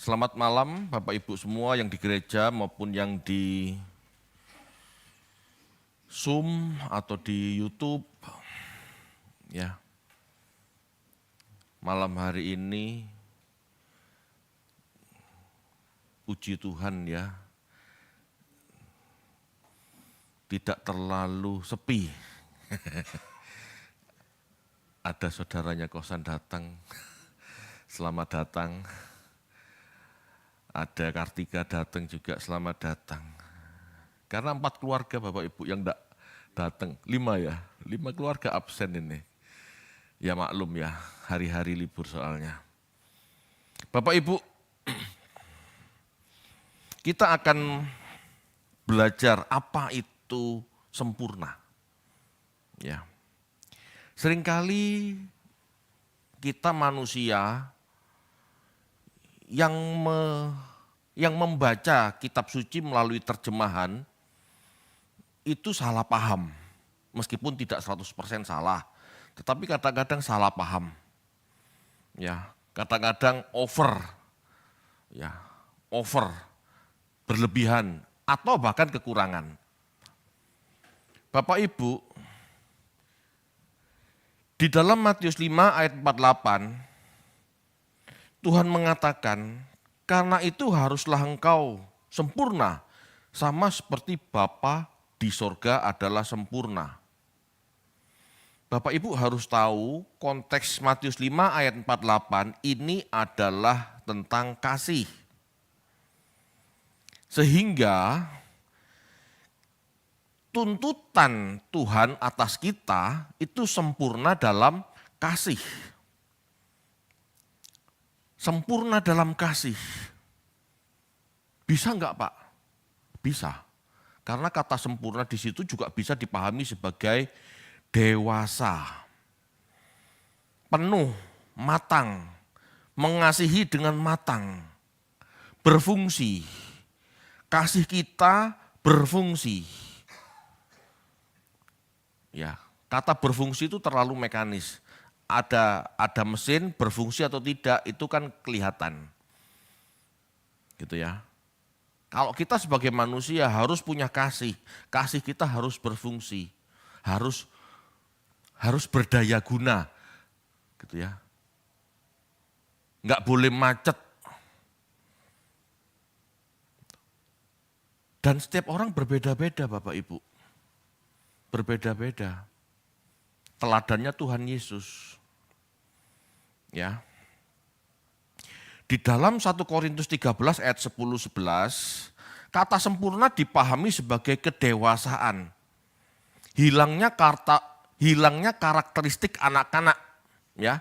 Selamat malam Bapak Ibu semua yang di gereja maupun yang di Zoom atau di YouTube. Ya. Malam hari ini puji Tuhan ya. Tidak terlalu sepi. Ada saudaranya kosan datang. Selamat datang. Ada Kartika datang juga, selamat datang. Karena 4 keluarga Bapak Ibu yang enggak datang, 5 ya, 5 keluarga absen ini. Ya maklum ya, hari-hari libur soalnya. Bapak Ibu, kita akan belajar apa itu sempurna. Ya. Seringkali kita manusia yang membaca kitab suci melalui terjemahan itu salah paham. Meskipun tidak 100% salah, tetapi kadang-kadang salah paham. Ya, kadang-kadang over. Ya, over, berlebihan atau bahkan kekurangan. Bapak Ibu, di dalam Matius 5 ayat 48 Tuhan mengatakan, karena itu haruslah engkau sempurna, sama seperti Bapa di sorga adalah sempurna. Bapak Ibu harus tahu konteks Matius 5 ayat 48 ini adalah tentang kasih. Sehingga tuntutan Tuhan atas kita itu sempurna dalam kasih. Sempurna dalam kasih. Bisa enggak Pak? Bisa. Karena kata sempurna di situ juga bisa dipahami sebagai dewasa. Penuh, matang, mengasihi dengan matang, berfungsi. Kasih kita berfungsi. Ya, kata berfungsi itu terlalu mekanis. Ada mesin berfungsi atau tidak itu kan kelihatan. Gitu ya. Kalau kita sebagai manusia harus punya kasih. Kasih kita harus berfungsi. Harus berdaya guna. Gitu ya. Enggak boleh macet. Dan setiap orang berbeda-beda Bapak Ibu. Berbeda-beda. Teladannya Tuhan Yesus. Ya. Di dalam 1 Korintus 13 ayat 10-11, kata sempurna dipahami sebagai kedewasaan. Hilangnya karakteristik anak-anak, ya.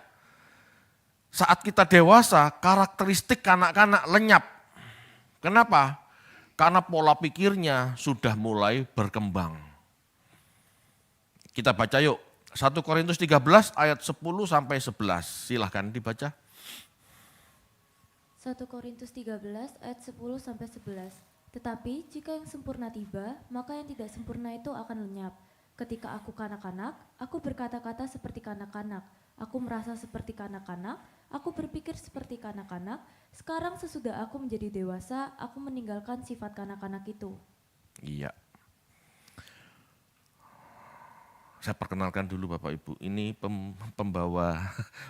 Saat kita dewasa, karakteristik anak-anak lenyap. Kenapa? Karena pola pikirnya sudah mulai berkembang. Kita baca yuk. 1 Korintus 13 ayat 10-11, silahkan dibaca. 1 Korintus 13 ayat 10-11. Tetapi jika yang sempurna tiba, maka yang tidak sempurna itu akan lenyap. Ketika aku kanak-kanak, aku berkata-kata seperti kanak-kanak. Aku merasa seperti kanak-kanak, aku berpikir seperti kanak-kanak. Sekarang sesudah aku menjadi dewasa, aku meninggalkan sifat kanak-kanak itu. Iya. Saya perkenalkan dulu Bapak Ibu, ini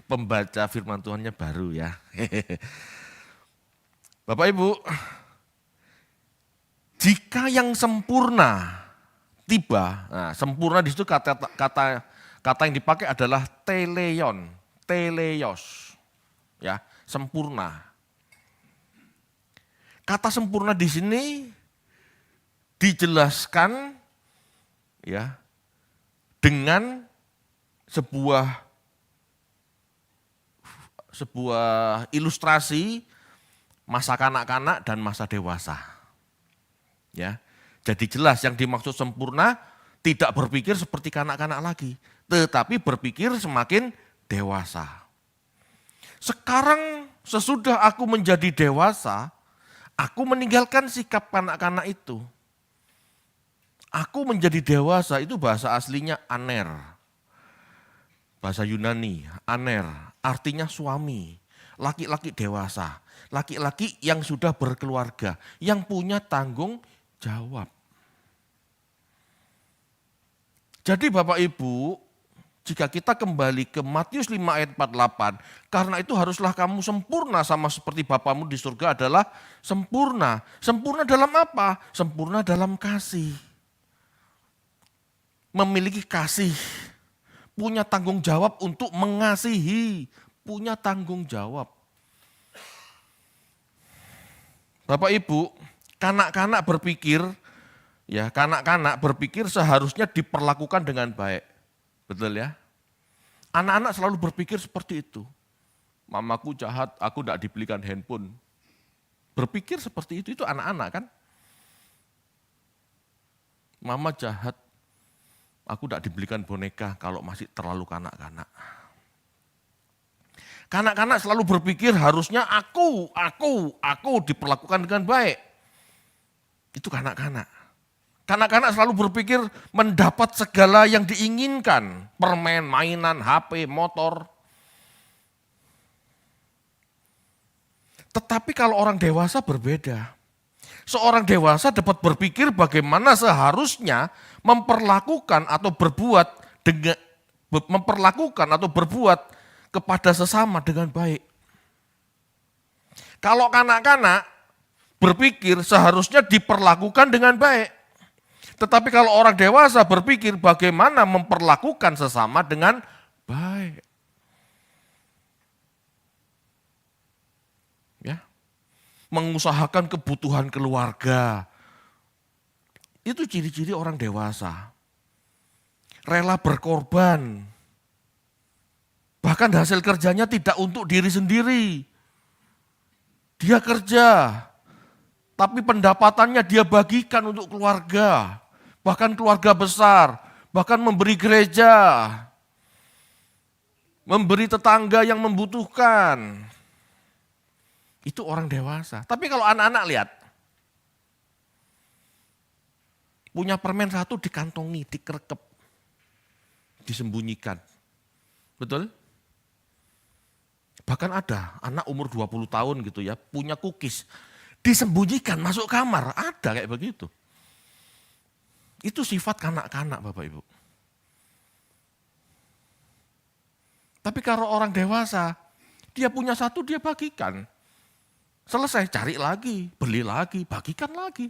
pembaca firman Tuhannya baru ya. Bapak Ibu, jika yang sempurna tiba, nah sempurna di situ kata yang dipakai adalah teleion, teleios, ya sempurna. Kata sempurna di sini dijelaskan ya dengan sebuah ilustrasi masa kanak-kanak dan masa dewasa. Ya. Jadi jelas yang dimaksud sempurna tidak berpikir seperti kanak-kanak lagi, tetapi berpikir semakin dewasa. Sekarang sesudah aku menjadi dewasa, aku meninggalkan sikap kanak-kanak itu. Aku menjadi dewasa itu bahasa aslinya aner. Bahasa Yunani, aner, artinya suami. laki-laki dewasa, laki-laki yang sudah berkeluarga, yang punya tanggung jawab. Jadi Bapak Ibu, jika kita kembali ke Matius 5 ayat 48, karena itu haruslah kamu sempurna sama seperti Bapamu di surga adalah sempurna. Sempurna dalam apa? Sempurna dalam kasih. Memiliki kasih, punya tanggung jawab untuk mengasihi, punya tanggung jawab. Bapak Ibu, kanak-kanak berpikir seharusnya diperlakukan dengan baik. Betul ya? Anak-anak selalu berpikir seperti itu. Mamaku jahat, aku tidak dibelikan handphone. Berpikir seperti itu anak-anak kan? Mama jahat, aku tidak dibelikan boneka kalau masih terlalu kanak-kanak. Kanak-kanak selalu berpikir harusnya aku diperlakukan dengan baik. Itu kanak-kanak. Kanak-kanak selalu berpikir mendapat segala yang diinginkan. Permen, mainan, HP, motor. Tetapi kalau orang dewasa berbeda. Seorang dewasa dapat berpikir bagaimana seharusnya memperlakukan atau berbuat kepada sesama dengan baik. Kalau kanak-kanak berpikir seharusnya diperlakukan dengan baik. Tetapi kalau orang dewasa berpikir bagaimana memperlakukan sesama dengan baik. Ya. Mengusahakan kebutuhan keluarga. Itu ciri-ciri orang dewasa. Rela berkorban. Bahkan hasil kerjanya tidak untuk diri sendiri. Dia kerja, tapi pendapatannya dia bagikan untuk keluarga. Bahkan keluarga besar, bahkan memberi gereja, memberi tetangga yang membutuhkan. Itu orang dewasa. Tapi kalau anak-anak lihat, punya permen satu dikantongi, dikerkep, disembunyikan. Betul? Bahkan ada anak umur 20 tahun gitu ya, punya cookies, disembunyikan masuk kamar, ada kayak begitu. Itu sifat kanak-kanak Bapak Ibu. Tapi kalau orang dewasa, dia punya satu dia bagikan. Selesai cari lagi, beli lagi, bagikan lagi.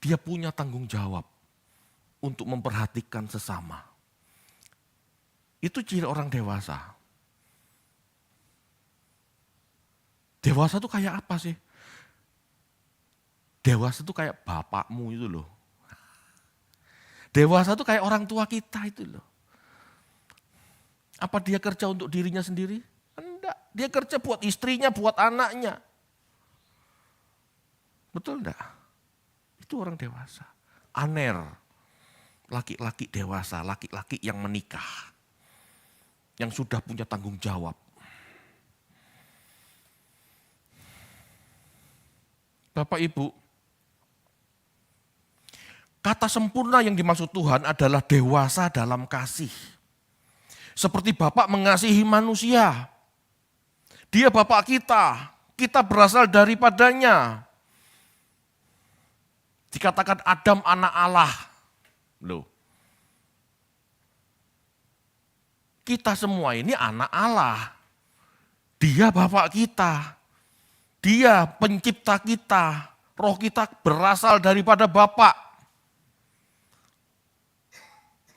Dia punya tanggung jawab untuk memperhatikan sesama. Itu ciri orang dewasa. Dewasa itu kayak apa sih? Dewasa itu kayak bapakmu itu loh. Dewasa itu kayak orang tua kita itu loh. Apa dia kerja untuk dirinya sendiri? Enggak. Dia kerja buat istrinya, buat anaknya. Betul enggak? Itu orang dewasa. Aner. Laki-laki dewasa, laki-laki yang menikah. Yang sudah punya tanggung jawab. Bapak Ibu, kata sempurna yang dimaksud Tuhan adalah dewasa dalam kasih. Seperti Bapak mengasihi manusia. Dia Bapak kita berasal daripadanya. Dikatakan Adam anak Allah. Loh. Kita semua ini anak Allah. Dia Bapak kita. Dia pencipta kita. Roh kita berasal daripada Bapak.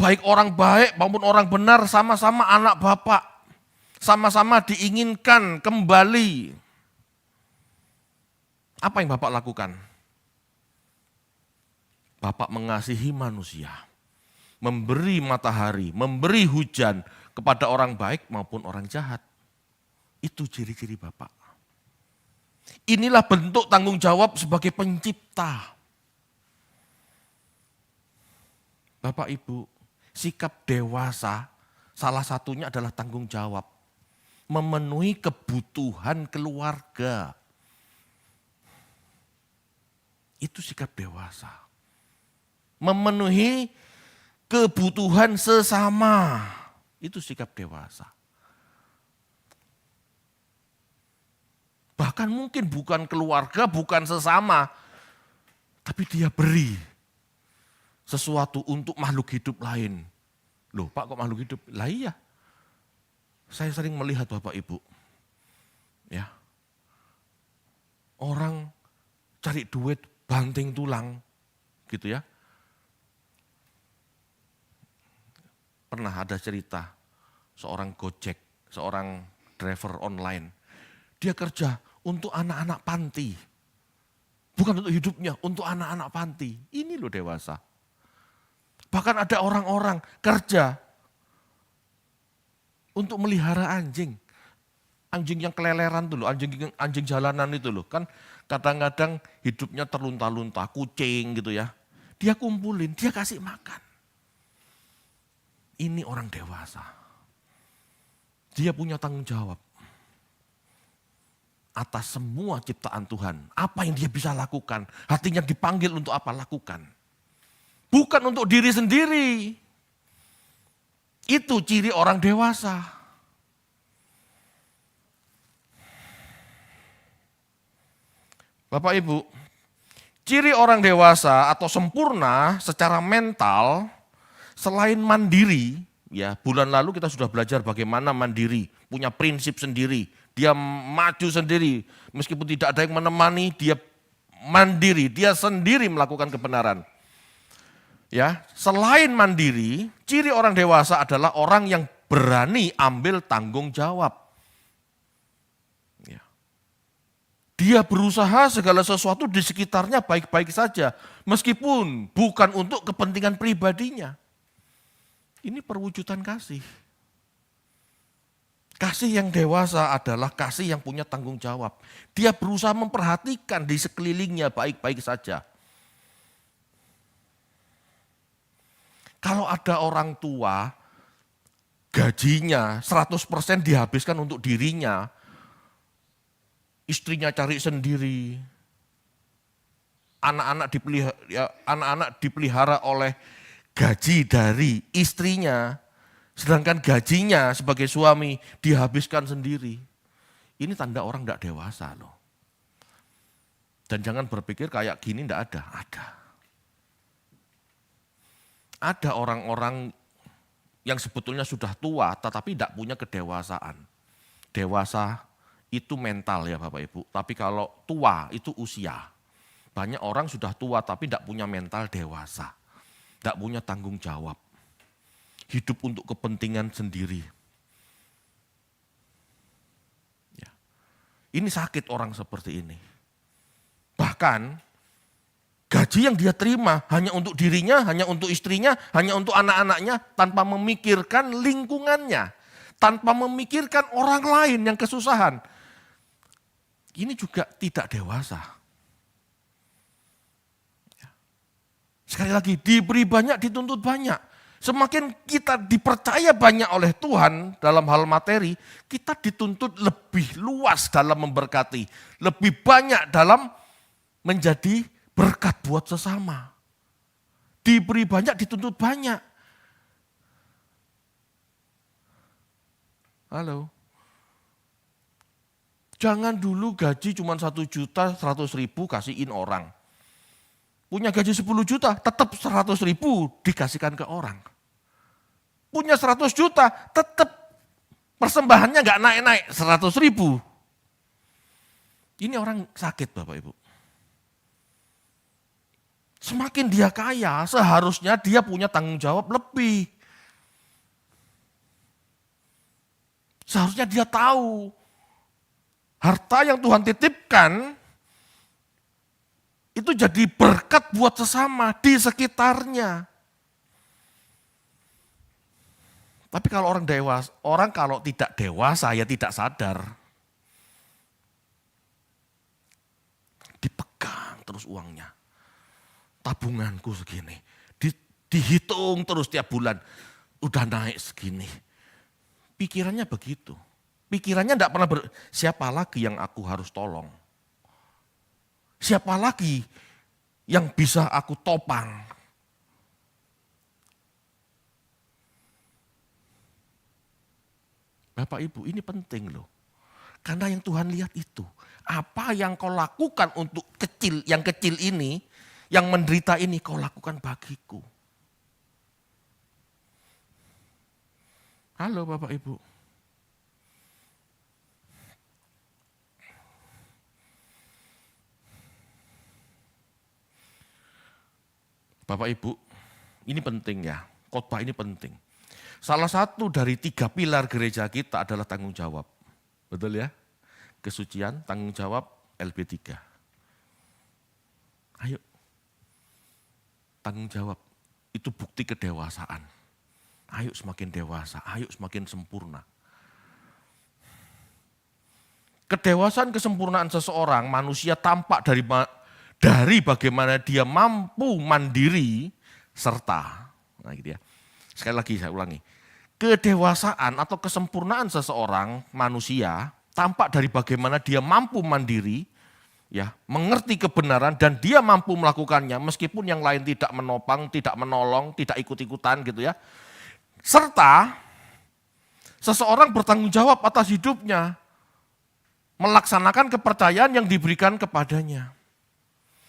Baik orang baik maupun orang benar sama-sama anak Bapak. Sama-sama diinginkan kembali. Apa yang Bapak lakukan? Bapak mengasihi manusia. Memberi matahari, memberi hujan kepada orang baik maupun orang jahat. Itu ciri-ciri Bapak. Inilah bentuk tanggung jawab sebagai pencipta. Bapak Ibu, sikap dewasa salah satunya adalah tanggung jawab. Memenuhi kebutuhan keluarga. Itu sikap dewasa. Memenuhi kebutuhan sesama. Itu sikap dewasa. Bahkan mungkin bukan keluarga, bukan sesama. Tapi dia beri sesuatu untuk makhluk hidup lain. Loh Pak, kok makhluk hidup? Lah iya. Saya sering melihat Bapak Ibu. Ya. Orang cari duit banting tulang gitu ya. Pernah ada cerita seorang Gojek, seorang driver online. Dia kerja untuk anak-anak panti. Bukan untuk hidupnya, untuk anak-anak panti. Ini loh dewasa. Bahkan ada orang-orang kerja untuk melihara anjing. Anjing yang keleleran tuh loh, anjing jalanan itu loh. Kan kadang-kadang hidupnya terlunta-lunta, kucing gitu ya. Dia kumpulin, dia kasih makan. Ini orang dewasa. Dia punya tanggung jawab atas semua ciptaan Tuhan. Apa yang dia bisa lakukan, hatinya dipanggil untuk apa lakukan. Bukan untuk diri sendiri. Itu ciri orang dewasa. Bapak Ibu, ciri orang dewasa atau sempurna secara mental selain mandiri, ya bulan lalu kita sudah belajar bagaimana mandiri, punya prinsip sendiri, dia maju sendiri, meskipun tidak ada yang menemani, dia mandiri, dia sendiri melakukan kebenaran. Ya, selain mandiri, ciri orang dewasa adalah orang yang berani ambil tanggung jawab. Dia berusaha segala sesuatu di sekitarnya baik-baik saja, meskipun bukan untuk kepentingan pribadinya. Ini perwujudan kasih. Kasih yang dewasa adalah kasih yang punya tanggung jawab. Dia berusaha memperhatikan di sekelilingnya baik-baik saja. Kalau ada orang tua, gajinya 100% dihabiskan untuk dirinya, istrinya cari sendiri, anak-anak dipelihara oleh gaji dari istrinya, sedangkan gajinya sebagai suami dihabiskan sendiri. Ini tanda orang tidak dewasa loh. Dan jangan berpikir kayak gini tidak ada, ada. Ada orang-orang yang sebetulnya sudah tua tetapi tidak punya kedewasaan. Dewasa itu mental ya Bapak Ibu, tapi kalau tua itu usia. Banyak orang sudah tua tapi tidak punya mental dewasa, tidak punya tanggung jawab. Hidup untuk kepentingan sendiri. Ya. Ini sakit orang seperti ini. Bahkan gaji yang dia terima hanya untuk dirinya, hanya untuk istrinya, hanya untuk anak-anaknya tanpa memikirkan lingkungannya, tanpa memikirkan orang lain yang kesusahan. Ini juga tidak dewasa. Sekali lagi, diberi banyak, dituntut banyak. Semakin kita dipercaya banyak oleh Tuhan dalam hal materi, kita dituntut lebih luas dalam memberkati. Lebih banyak dalam menjadi berkat buat sesama. Diberi banyak, dituntut banyak. Halo. Jangan dulu gaji cuma 1.100.000 kasihin orang. Punya gaji 10 juta, tetap 100.000 dikasihkan ke orang. Punya 100 juta, tetap persembahannya nggak naik-naik 100.000. Ini orang sakit Bapak Ibu. Semakin dia kaya, seharusnya dia punya tanggung jawab lebih. Seharusnya dia tahu harta yang Tuhan titipkan itu jadi berkat buat sesama di sekitarnya. Tapi kalau orang kalau tidak dewasa ya tidak sadar. Dipegang terus uangnya. Tabunganku segini. Dihitung terus tiap bulan. Udah naik segini. Pikirannya begitu. Pikirannya tidak pernah siapa lagi yang aku harus tolong? Siapa lagi yang bisa aku topang? Bapak Ibu, ini penting loh. Karena yang Tuhan lihat itu. Apa yang kau lakukan untuk yang kecil ini, yang menderita ini kau lakukan bagiku. Halo Bapak Ibu. Bapak Ibu, ini penting ya, khotbah ini penting. Salah satu dari 3 pilar gereja kita adalah tanggung jawab. Betul ya? Kesucian, tanggung jawab, LB3. Ayo, tanggung jawab, itu bukti kedewasaan. Ayo semakin dewasa, ayo semakin sempurna. Kedewasaan kesempurnaan seseorang, manusia tampak dari bagaimana dia mampu mandiri serta, nah gitu ya. Sekali lagi saya ulangi, kedewasaan atau kesempurnaan seseorang manusia tampak dari bagaimana dia mampu mandiri, ya, mengerti kebenaran dan dia mampu melakukannya meskipun yang lain tidak menopang, tidak menolong, tidak ikut-ikutan gitu ya. Serta seseorang bertanggung jawab atas hidupnya, melaksanakan kepercayaan yang diberikan kepadanya.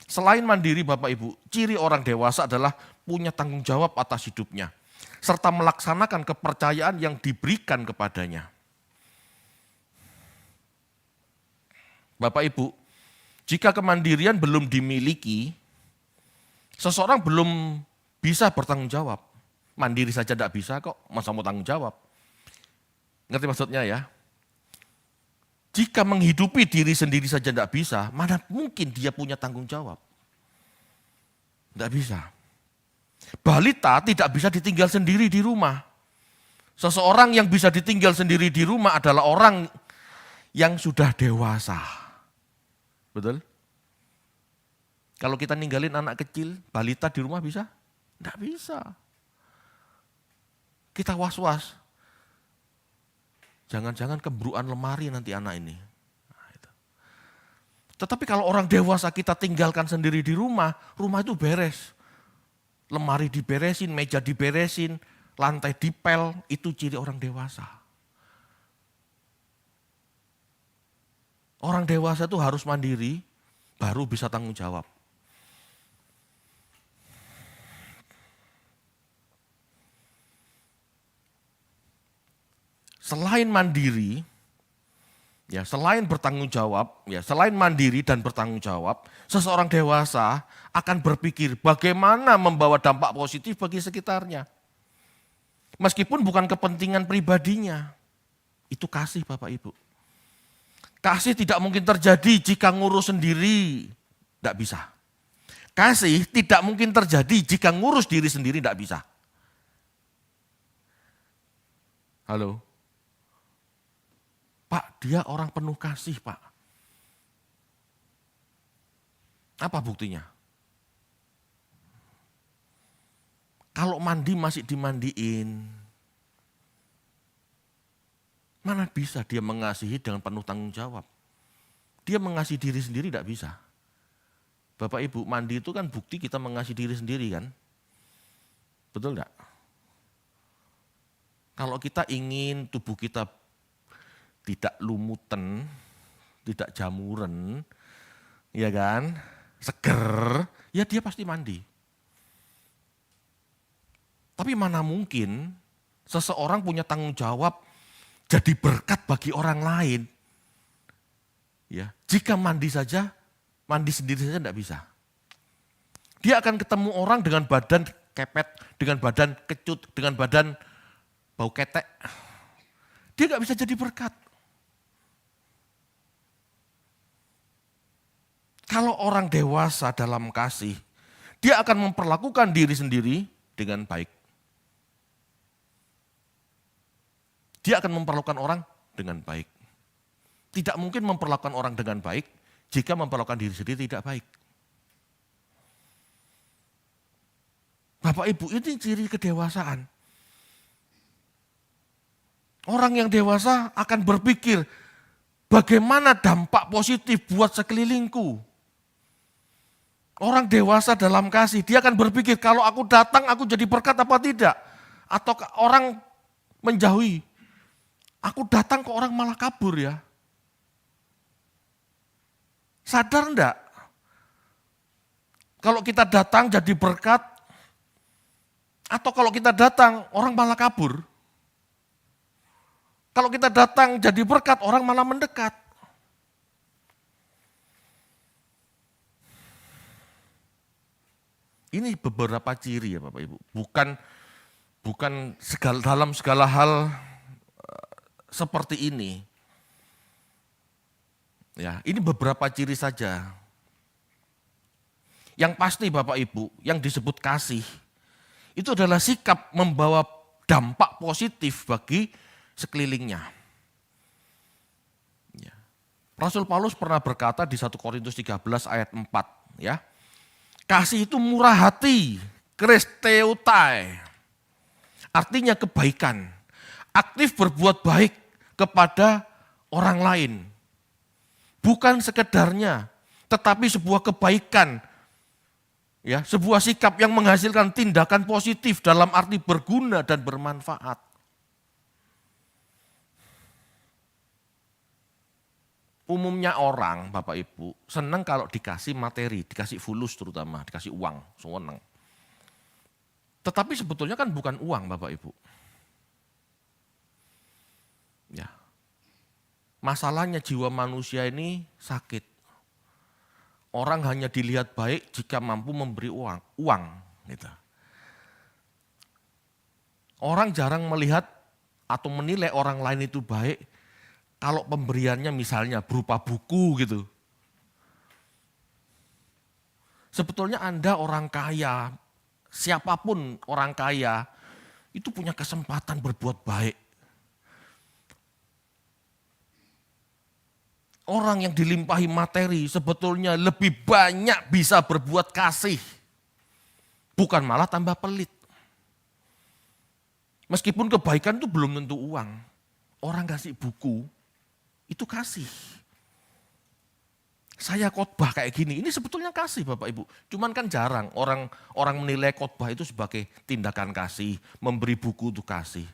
Selain mandiri Bapak Ibu, ciri orang dewasa adalah punya tanggung jawab atas hidupnya, serta melaksanakan kepercayaan yang diberikan kepadanya. Bapak Ibu, jika kemandirian belum dimiliki, seseorang belum bisa bertanggung jawab. Mandiri saja tidak bisa kok, masa mau tanggung jawab. Ngerti maksudnya ya? Jika menghidupi diri sendiri saja tidak bisa, mana mungkin dia punya tanggung jawab? Tidak bisa. Balita tidak bisa ditinggal sendiri di rumah. Seseorang yang bisa ditinggal sendiri di rumah adalah orang yang sudah dewasa. Betul? Kalau kita ninggalin anak kecil, balita di rumah bisa? Tidak bisa. Kita was-was. Jangan-jangan kebruan lemari nanti anak ini. Nah, itu. Tetapi kalau orang dewasa kita tinggalkan sendiri di rumah itu beres. Lemari diberesin, meja diberesin, lantai dipel, itu ciri orang dewasa. Orang dewasa itu harus mandiri, baru bisa tanggung jawab. Selain mandiri, ya selain bertanggung jawab, ya selain mandiri dan bertanggung jawab, seseorang dewasa akan berpikir bagaimana membawa dampak positif bagi sekitarnya. Meskipun bukan kepentingan pribadinya, itu kasih Bapak Ibu. Kasih tidak mungkin terjadi jika ngurus sendiri, tidak bisa. Kasih tidak mungkin terjadi jika ngurus diri sendiri, tidak bisa. Halo? Pak, dia orang penuh kasih, Pak. Apa buktinya? Kalau mandi masih dimandiin, mana bisa dia mengasihi dengan penuh tanggung jawab? Dia mengasihi diri sendiri tidak bisa. Bapak Ibu, mandi itu kan bukti kita mengasihi diri sendiri kan? Betul enggak? Kalau kita ingin tubuh kita tidak lumutan, tidak jamuran, ya kan, seger, ya dia pasti mandi. Tapi mana mungkin seseorang punya tanggung jawab jadi berkat bagi orang lain. Ya, jika mandi sendiri saja tidak bisa. Dia akan ketemu orang dengan badan kepet, dengan badan kecut, dengan badan bau ketek. Dia nggak bisa jadi berkat. Kalau orang dewasa dalam kasih, dia akan memperlakukan diri sendiri dengan baik. Dia akan memperlakukan orang dengan baik. Tidak mungkin memperlakukan orang dengan baik jika memperlakukan diri sendiri tidak baik. Bapak Ibu, ini ciri kedewasaan. Orang yang dewasa akan berpikir, bagaimana dampak positif buat sekelilingku. Orang dewasa dalam kasih, dia akan berpikir kalau aku datang aku jadi berkat apa tidak. Atau orang menjauhi, aku datang ke orang malah kabur ya. Sadar enggak? Kalau kita datang jadi berkat, atau kalau kita datang orang malah kabur. Kalau kita datang jadi berkat, orang malah mendekat. Ini beberapa ciri ya Bapak Ibu. Bukan dalam segala hal seperti ini. Ya, ini beberapa ciri saja. Yang pasti Bapak Ibu, yang disebut kasih, itu adalah sikap membawa dampak positif bagi sekelilingnya. Ya. Rasul Paulus pernah berkata di 1 Korintus 13 ayat 4, ya. Kasih itu murah hati, kristeutai. Artinya kebaikan, aktif berbuat baik kepada orang lain. Bukan sekedarnya, tetapi sebuah kebaikan, ya, sebuah sikap yang menghasilkan tindakan positif dalam arti berguna dan bermanfaat. Umumnya orang, Bapak Ibu, senang kalau dikasih materi, dikasih fulus terutama, dikasih uang, senang. Tetapi sebetulnya kan bukan uang Bapak Ibu. Ya. Masalahnya jiwa manusia ini sakit. Orang hanya dilihat baik jika mampu memberi uang gitu. Orang jarang melihat atau menilai orang lain itu baik kalau pemberiannya misalnya berupa buku gitu. Sebetulnya Anda orang kaya, siapapun orang kaya, itu punya kesempatan berbuat baik. Orang yang dilimpahi materi sebetulnya lebih banyak bisa berbuat kasih. Bukan malah tambah pelit. Meskipun kebaikan itu belum tentu uang. Orang kasih buku, itu kasih. Saya khotbah kayak gini, ini sebetulnya kasih Bapak Ibu. Cuman kan jarang orang menilai khotbah itu sebagai tindakan kasih, memberi buku itu kasih.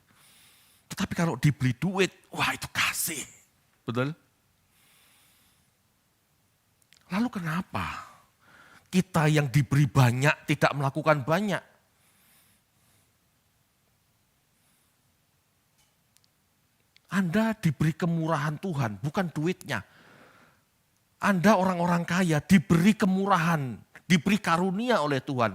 Tetapi kalau dibeli duit, wah itu kasih. Betul? Lalu kenapa kita yang diberi banyak tidak melakukan banyak? Anda diberi kemurahan Tuhan, bukan duitnya. Anda orang-orang kaya diberi kemurahan, diberi karunia oleh Tuhan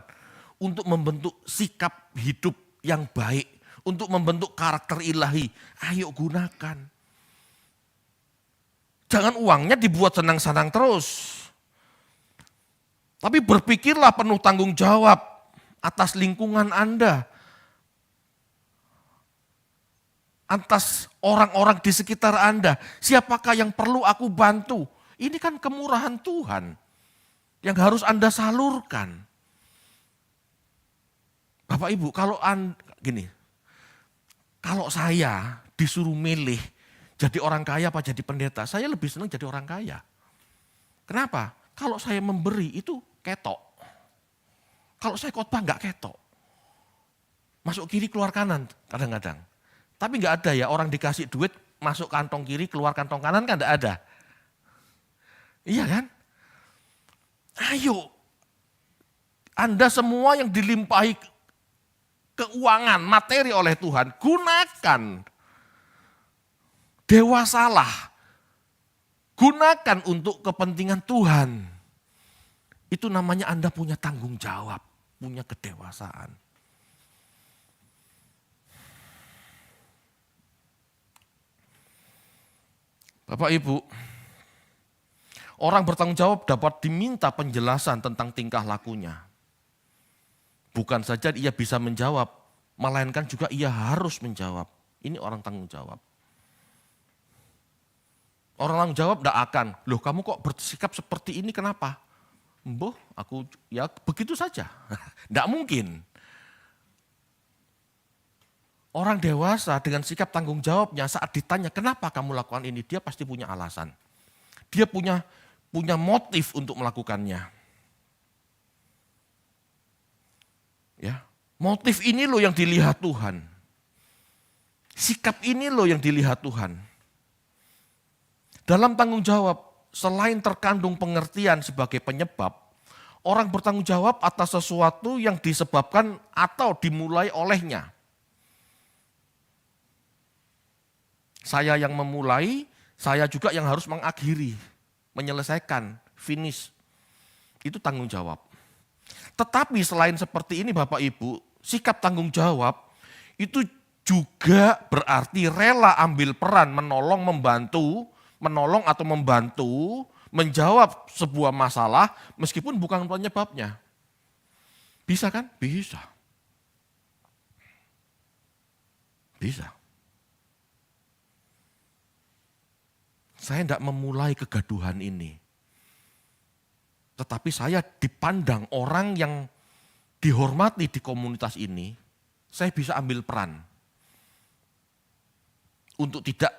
untuk membentuk sikap hidup yang baik, untuk membentuk karakter ilahi. Ayo gunakan. Jangan uangnya dibuat senang-senang terus. Tapi berpikirlah penuh tanggung jawab atas lingkungan Anda. Atas orang-orang di sekitar Anda. Siapakah yang perlu aku bantu? Ini kan kemurahan Tuhan yang harus Anda salurkan. Bapak Ibu, kalau saya disuruh milih jadi orang kaya apa jadi pendeta, saya lebih senang jadi orang kaya. Kenapa? Kalau saya memberi itu ketok. Kalau saya khotbah enggak ketok. Masuk kiri keluar kanan kadang-kadang. Tapi enggak ada ya orang dikasih duit masuk kantong kiri keluar kantong kanan kan enggak ada. Iya kan? Ayo. Anda semua yang dilimpahi keuangan, materi oleh Tuhan, gunakan. Dewasalah. Gunakan untuk kepentingan Tuhan. Itu namanya Anda punya tanggung jawab, punya kedewasaan. Bapak Ibu, orang bertanggung jawab dapat diminta penjelasan tentang tingkah lakunya. Bukan saja ia bisa menjawab, melainkan juga ia harus menjawab. Ini orang tanggung jawab. Orang tanggung jawab tidak akan, loh kamu kok bersikap seperti ini kenapa? Boh, aku ya begitu saja. Tidak mungkin. Orang dewasa dengan sikap tanggung jawabnya saat ditanya kenapa kamu lakukan ini, dia pasti punya alasan. Dia punya motif untuk melakukannya. Ya, motif ini loh yang dilihat Tuhan. Sikap ini loh yang dilihat Tuhan. Dalam tanggung jawab, selain terkandung pengertian sebagai penyebab, orang bertanggung jawab atas sesuatu yang disebabkan atau dimulai olehnya. Saya yang memulai, saya juga yang harus mengakhiri, menyelesaikan, finish. Itu tanggung jawab. Tetapi selain seperti ini Bapak Ibu, sikap tanggung jawab itu juga berarti rela ambil peran menolong atau membantu menjawab sebuah masalah meskipun bukan penyebabnya. Bisa kan? Bisa. Bisa. Saya tidak memulai kegaduhan ini. Tetapi saya dipandang orang yang dihormati di komunitas ini, saya bisa ambil peran untuk tidak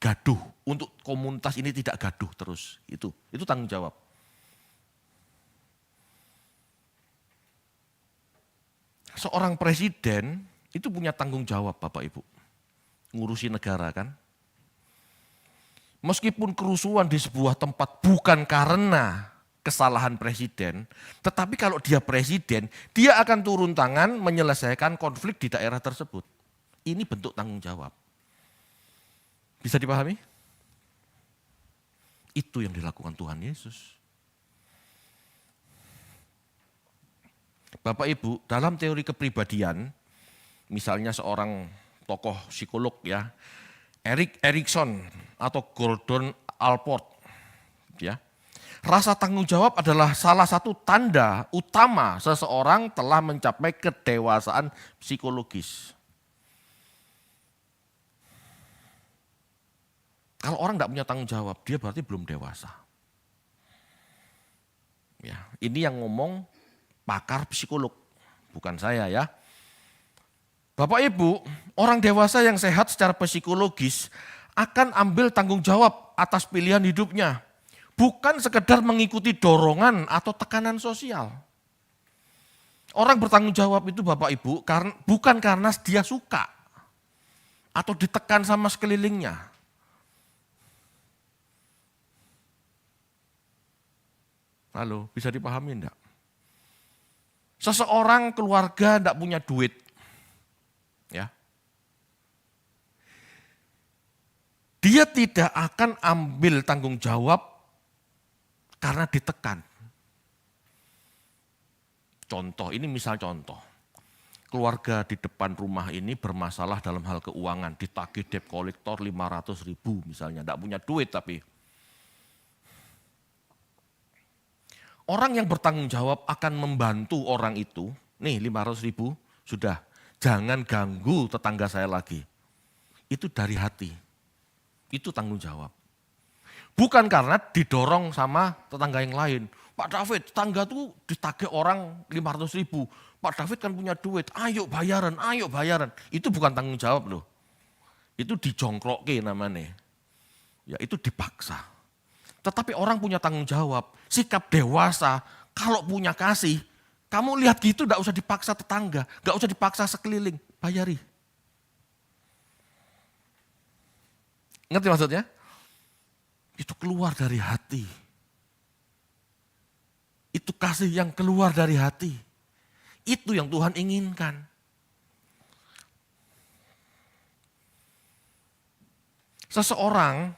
gaduh, untuk komunitas ini tidak gaduh terus. Itu tanggung jawab. Seorang presiden itu punya tanggung jawab Bapak Ibu. Ngurusi negara kan. Meskipun kerusuhan di sebuah tempat bukan karena kesalahan presiden, tetapi kalau dia presiden, dia akan turun tangan menyelesaikan konflik di daerah tersebut. Ini bentuk tanggung jawab. Bisa dipahami? Itu yang dilakukan Tuhan Yesus. Bapak Ibu, dalam teori kepribadian, misalnya seorang tokoh psikolog ya, Erik Erikson atau Gordon Allport, ya. Rasa tanggung jawab adalah salah satu tanda utama seseorang telah mencapai kedewasaan psikologis. Kalau orang tidak punya tanggung jawab, dia berarti belum dewasa. Ya, ini yang ngomong pakar psikolog, bukan saya ya. Bapak Ibu, orang dewasa yang sehat secara psikologis akan ambil tanggung jawab atas pilihan hidupnya. Bukan sekedar mengikuti dorongan atau tekanan sosial. Orang bertanggung jawab itu Bapak Ibu bukan karena dia suka atau ditekan sama sekelilingnya. Halo, bisa dipahami enggak? Seseorang keluarga enggak punya duit, ya. Dia tidak akan ambil tanggung jawab karena ditekan. Contoh, ini misal contoh. Keluarga di depan rumah ini bermasalah dalam hal keuangan, ditagih debt collector 500.000 misalnya, enggak punya duit tapi. Orang yang bertanggung jawab akan membantu orang itu, nih 500.000 sudah, jangan ganggu tetangga saya lagi. Itu dari hati, itu tanggung jawab. Bukan karena didorong sama tetangga yang lain. Pak David, tetangga tuh ditagih orang 500.000. Pak David kan punya duit, ayo bayaran. Itu bukan tanggung jawab loh. Itu dijongkroke namanya. Ya itu dipaksa. Tetapi orang punya tanggung jawab, sikap dewasa, kalau punya kasih, kamu lihat gitu gak usah dipaksa tetangga, gak usah dipaksa sekeliling, bayari. Ngerti maksudnya? Itu keluar dari hati. Itu kasih yang keluar dari hati. Itu yang Tuhan inginkan. Seseorang,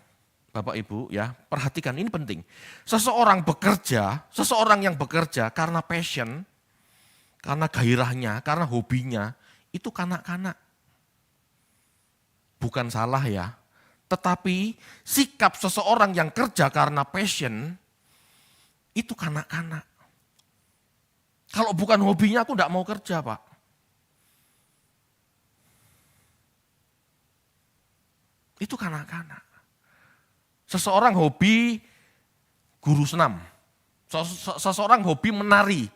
Bapak Ibu ya, perhatikan ini penting. Seseorang yang bekerja karena passion, karena gairahnya, karena hobinya, itu kanak-kanak. Bukan salah ya, tetapi sikap seseorang yang kerja karena passion, itu kanak-kanak. Kalau bukan hobinya aku enggak mau kerja Pak. Itu kanak-kanak. Seseorang hobi guru senam, seseorang hobi menari.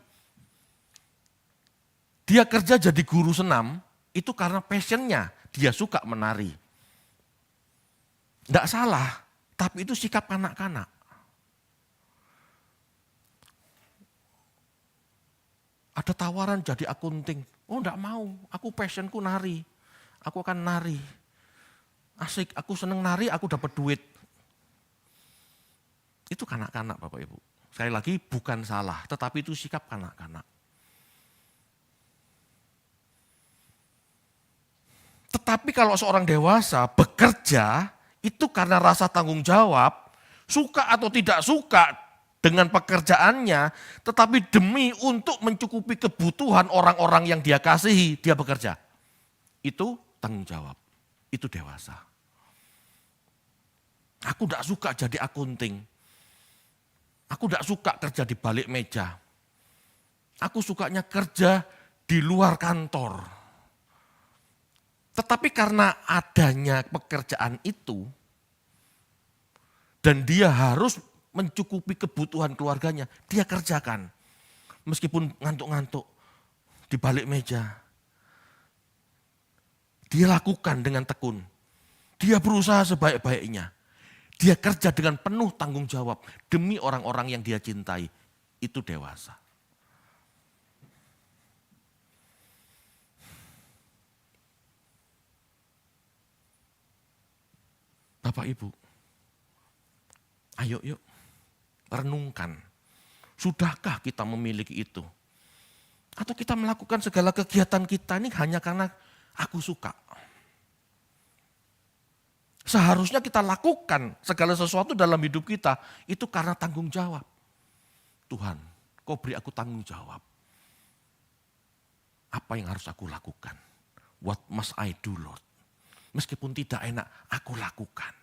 Dia kerja jadi guru senam, itu karena passionnya, dia suka menari. Tidak salah, tapi itu sikap kanak-kanak. Ada tawaran jadi akunting, oh enggak mau, aku passionku nari, aku akan nari. Asik, aku seneng nari, aku dapat duit. Itu kanak-kanak Bapak Ibu. Sekali lagi bukan salah, tetapi itu sikap kanak-kanak. Tetapi kalau seorang dewasa bekerja, itu karena rasa tanggung jawab, suka atau tidak suka dengan pekerjaannya, tetapi demi untuk mencukupi kebutuhan orang-orang yang dia kasihi, dia bekerja. Itu tanggung jawab, itu dewasa. Aku tidak suka jadi akunting. Aku tidak suka kerja di balik meja. Aku sukanya kerja di luar kantor. Tetapi karena adanya pekerjaan itu, dan dia harus mencukupi kebutuhan keluarganya, dia kerjakan. Meskipun ngantuk-ngantuk di balik meja. Dia lakukan dengan tekun. Dia berusaha sebaik-baiknya. Dia kerja dengan penuh tanggung jawab demi orang-orang yang dia cintai. Itu dewasa. Bapak Ibu, ayo yuk renungkan. Sudahkah kita memiliki itu? Atau kita melakukan segala kegiatan kita ini hanya karena aku suka? Seharusnya kita lakukan segala sesuatu dalam hidup kita itu karena tanggung jawab. Tuhan, kau beri aku tanggung jawab. Apa yang harus aku lakukan? What must I do, Lord? Meskipun tidak enak, aku lakukan.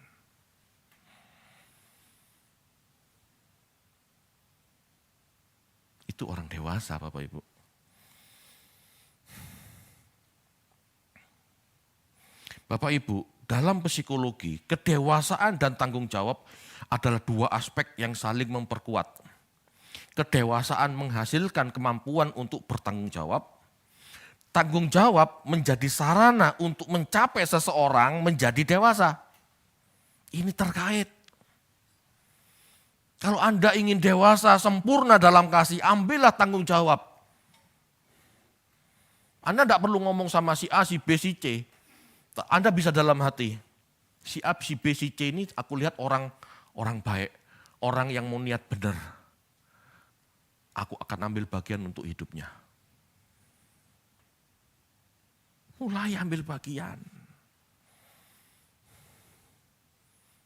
Itu orang dewasa, Bapak Ibu. Bapak Ibu, dalam psikologi, kedewasaan dan tanggung jawab adalah dua aspek yang saling memperkuat. Kedewasaan menghasilkan kemampuan untuk bertanggung jawab. Tanggung jawab menjadi sarana untuk mencapai seseorang menjadi dewasa. Ini terkait. Kalau Anda ingin dewasa, sempurna dalam kasih, ambillah tanggung jawab. Anda tidak perlu ngomong sama si A, si B, si C. Anda bisa dalam hati, si A, si B, si C ini aku lihat orang baik, orang yang mau niat benar. Aku akan ambil bagian untuk hidupnya. Mulai ambil bagian.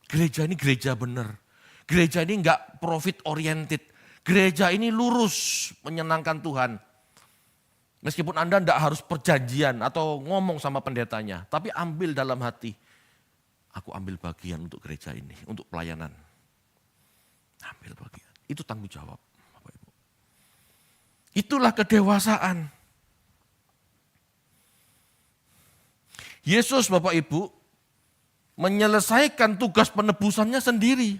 Gereja ini gereja benar. Gereja ini enggak profit oriented. Gereja ini lurus menyenangkan Tuhan. Meskipun Anda tidak harus perjanjian atau ngomong sama pendetanya. Tapi ambil dalam hati. Aku ambil bagian untuk gereja ini. Untuk pelayanan. Ambil bagian. Itu tanggung jawab. Bapak Ibu. Itulah kedewasaan. Yesus Bapak Ibu menyelesaikan tugas penebusannya sendiri.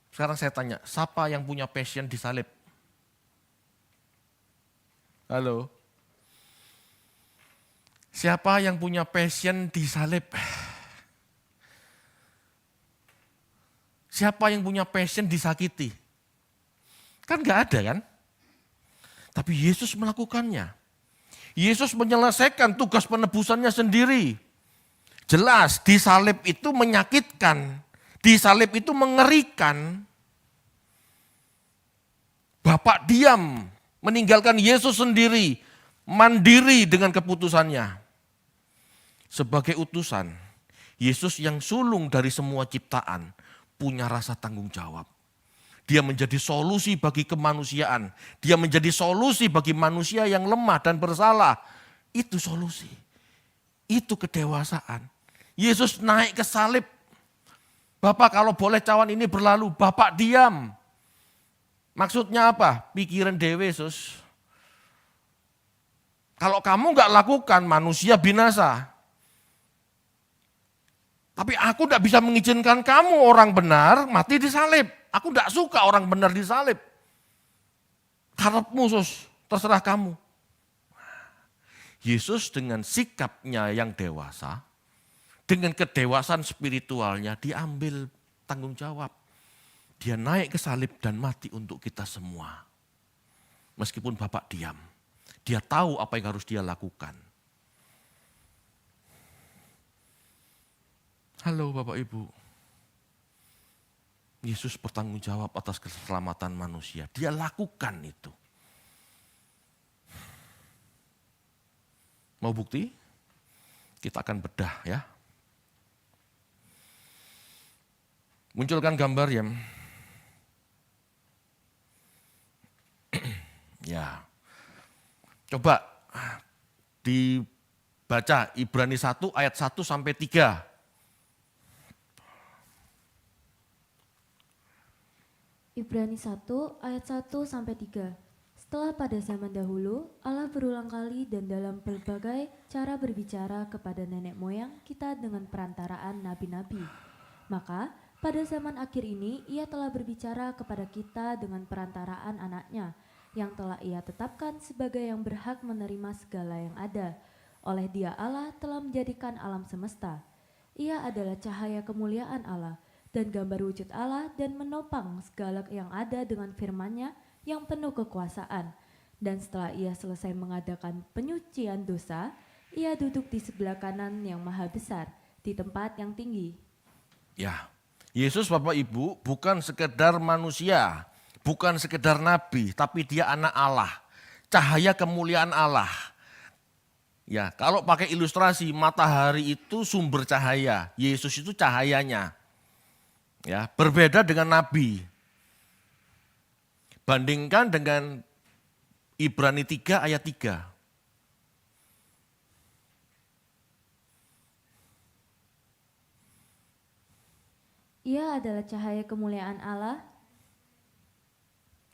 Sekarang saya tanya, siapa yang punya passion di salib? Halo? Siapa yang punya passion di salib? Siapa yang punya passion disakiti? Kan gak ada kan? Tapi Yesus melakukannya. Yesus menyelesaikan tugas penebusannya sendiri. Jelas di salib itu menyakitkan. Di salib itu mengerikan. Bapak diam, meninggalkan Yesus sendiri, mandiri dengan keputusannya. Sebagai utusan, Yesus yang sulung dari semua ciptaan, punya rasa tanggung jawab. Dia menjadi solusi bagi kemanusiaan. Dia menjadi solusi bagi manusia yang lemah dan bersalah. Itu solusi. Itu kedewasaan. Yesus naik ke salib. Bapak kalau boleh cawan ini berlalu, Bapak diam. Maksudnya apa? Pikiran dewe, Yesus. Kalau kamu enggak lakukan, manusia binasa. Tapi aku tidak bisa mengizinkan kamu orang benar mati di salib. Aku tidak suka orang benar disalib. Karepmu, Sus, terserah kamu. Yesus dengan sikapnya yang dewasa, dengan kedewasaan spiritualnya, diambil tanggung jawab. Dia naik ke salib dan mati untuk kita semua. Meskipun Bapak diam, dia tahu apa yang harus dia lakukan. Halo Bapak Ibu. Yesus bertanggung jawab atas keselamatan manusia. Dia lakukan itu. Mau bukti? Kita akan bedah ya. Munculkan gambar ya. Ya. Coba dibaca Ibrani 1 ayat 1 sampai 3. Ibrani 1 ayat 1 sampai 3. Setelah pada zaman dahulu, Allah berulang kali dan dalam berbagai cara berbicara kepada nenek moyang kita dengan perantaraan nabi-nabi. Maka, pada zaman akhir ini, Ia telah berbicara kepada kita dengan perantaraan anaknya, yang telah Ia tetapkan sebagai yang berhak menerima segala yang ada. Oleh Dia Allah telah menjadikan alam semesta. Ia adalah cahaya kemuliaan Allah dan gambar wujud Allah dan menopang segala yang ada dengan firman-Nya yang penuh kekuasaan. Dan setelah Ia selesai mengadakan penyucian dosa, Ia duduk di sebelah kanan yang maha besar, di tempat yang tinggi. Ya, Yesus Bapak Ibu bukan sekedar manusia, bukan sekedar nabi, tapi dia anak Allah, cahaya kemuliaan Allah. Ya, kalau pakai ilustrasi, matahari itu sumber cahaya, Yesus itu cahayanya. Ya, berbeda dengan nabi. Bandingkan dengan Ibrani 3 ayat 3. Ia adalah cahaya kemuliaan Allah.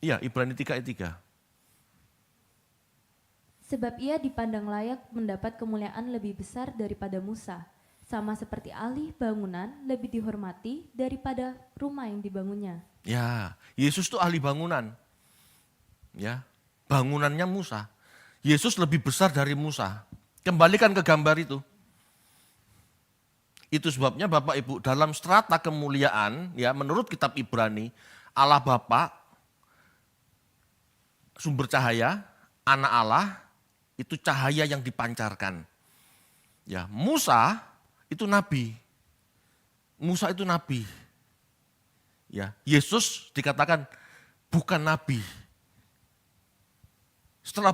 Iya, Ibrani 3 ayat 3. Sebab ia dipandang layak mendapat kemuliaan lebih besar daripada Musa. Sama seperti ahli bangunan lebih dihormati daripada rumah yang dibangunnya. Ya, Yesus itu ahli bangunan. Ya, bangunannya Musa. Yesus lebih besar dari Musa. Kembalikan ke gambar itu. Itu sebabnya Bapak Ibu dalam strata kemuliaan, ya menurut kitab Ibrani, Allah Bapa, sumber cahaya, anak Allah, itu cahaya yang dipancarkan. Ya, Musa itu nabi. Musa itu nabi. Ya, Yesus dikatakan bukan nabi. Setelah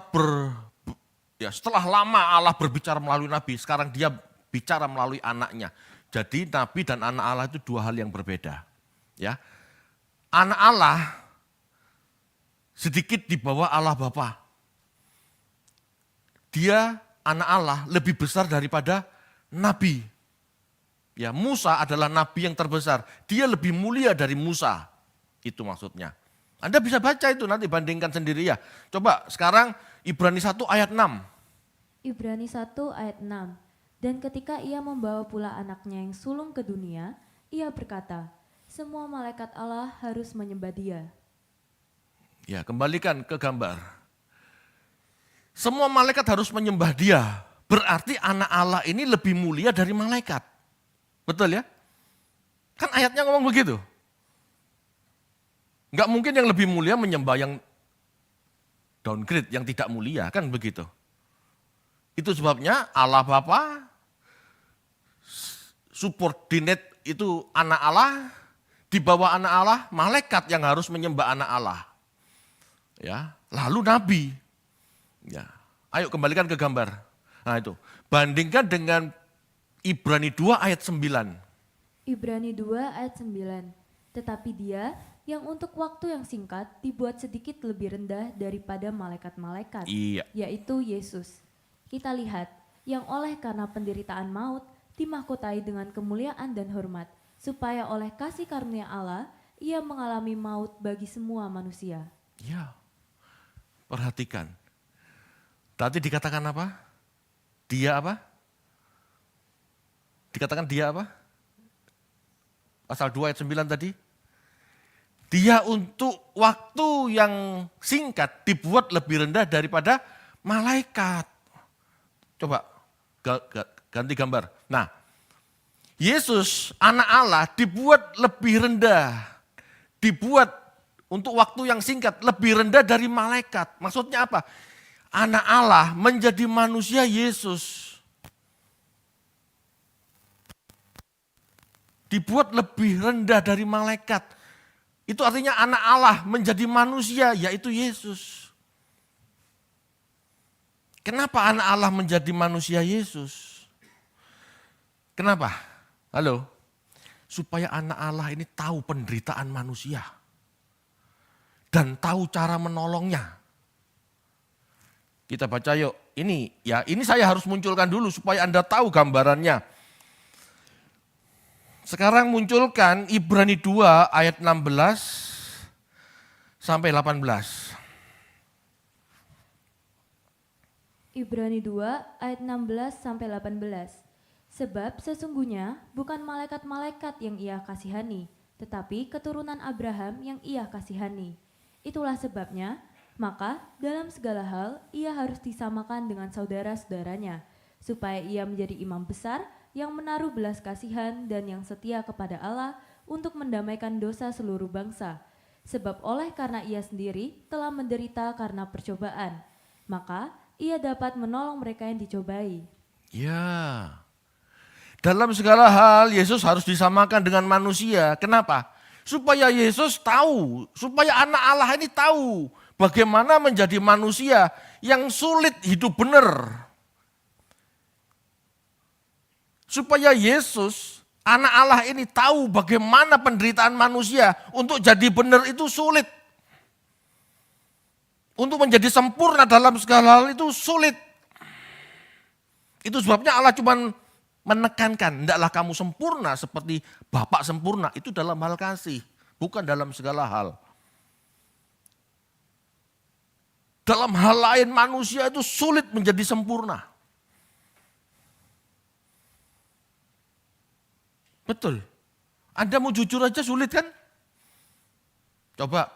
lama Allah berbicara melalui nabi, sekarang dia bicara melalui anaknya. Jadi nabi dan anak Allah itu dua hal yang berbeda. Ya, anak Allah sedikit di bawah Allah Bapa. Dia anak Allah lebih besar daripada nabi. Ya, Musa adalah nabi yang terbesar. Dia lebih mulia dari Musa. Itu maksudnya. Anda bisa baca itu nanti bandingkan sendiri ya. Coba sekarang Ibrani 1 ayat 6. Ibrani 1 ayat 6. Dan ketika ia membawa pula anaknya yang sulung ke dunia, ia berkata, semua malaikat Allah harus menyembah dia. Ya, kembalikan ke gambar. Semua malaikat harus menyembah dia. Berarti anak Allah ini lebih mulia dari malaikat. Betul ya? Kan ayatnya ngomong begitu. Enggak mungkin yang lebih mulia menyembah yang downgrade, yang tidak mulia, kan begitu. Itu sebabnya Allah Bapa subordinate itu anak Allah, di bawah anak Allah, malaikat yang harus menyembah anak Allah. Ya, lalu nabi. Ya. Ayo kembalikan ke gambar. Nah itu, bandingkan dengan Ibrani 2 ayat 9. Ibrani 2 ayat 9. Tetapi dia yang untuk waktu yang singkat dibuat sedikit lebih rendah daripada malaikat-malaikat, Iya. yaitu Yesus. Kita lihat, yang oleh karena penderitaan maut dimahkotai dengan kemuliaan dan hormat, supaya oleh kasih karunia Allah, ia mengalami maut bagi semua manusia. Ya, perhatikan. Tadi dikatakan apa? Dia apa? Dikatakan dia apa? Pasal 2 ayat 9 tadi. Dia untuk waktu yang singkat dibuat lebih rendah daripada malaikat. Coba ganti gambar. Nah, Yesus anak Allah dibuat lebih rendah. Dibuat untuk waktu yang singkat lebih rendah dari malaikat. Maksudnya apa? Anak Allah menjadi manusia Yesus. dibuat lebih rendah dari malaikat. Itu artinya anak Allah menjadi manusia, yaitu Yesus. Kenapa anak Allah menjadi manusia Yesus? Kenapa? Halo? Supaya anak Allah ini tahu penderitaan manusia. Dan tahu cara menolongnya. Kita baca yuk, ini saya harus munculkan dulu supaya Anda tahu gambarannya. Sekarang munculkan Ibrani 2 ayat 16 sampai 18. Ibrani 2 ayat 16 sampai 18. Sebab sesungguhnya bukan malaikat-malaikat yang ia kasihani, tetapi keturunan Abraham yang ia kasihani. Itulah sebabnya, maka dalam segala hal ia harus disamakan dengan saudara-saudaranya, supaya ia menjadi imam besar yang menaruh belas kasihan dan yang setia kepada Allah untuk mendamaikan dosa seluruh bangsa. Sebab oleh karena ia sendiri telah menderita karena percobaan, maka ia dapat menolong mereka yang dicobai. Ya, dalam segala hal Yesus harus disamakan dengan manusia. Kenapa? Supaya Yesus tahu, supaya anak Allah ini tahu bagaimana menjadi manusia yang sulit hidup benar. Supaya Yesus, anak Allah ini tahu bagaimana penderitaan manusia untuk jadi benar itu sulit. Untuk menjadi sempurna dalam segala hal itu sulit. Itu sebabnya Allah cuma menekankan, hendaklah kamu sempurna seperti Bapak sempurna. Itu dalam hal kasih, bukan dalam segala hal. Dalam hal lain manusia itu sulit menjadi sempurna. Betul. Anda mau jujur aja sulit kan? Coba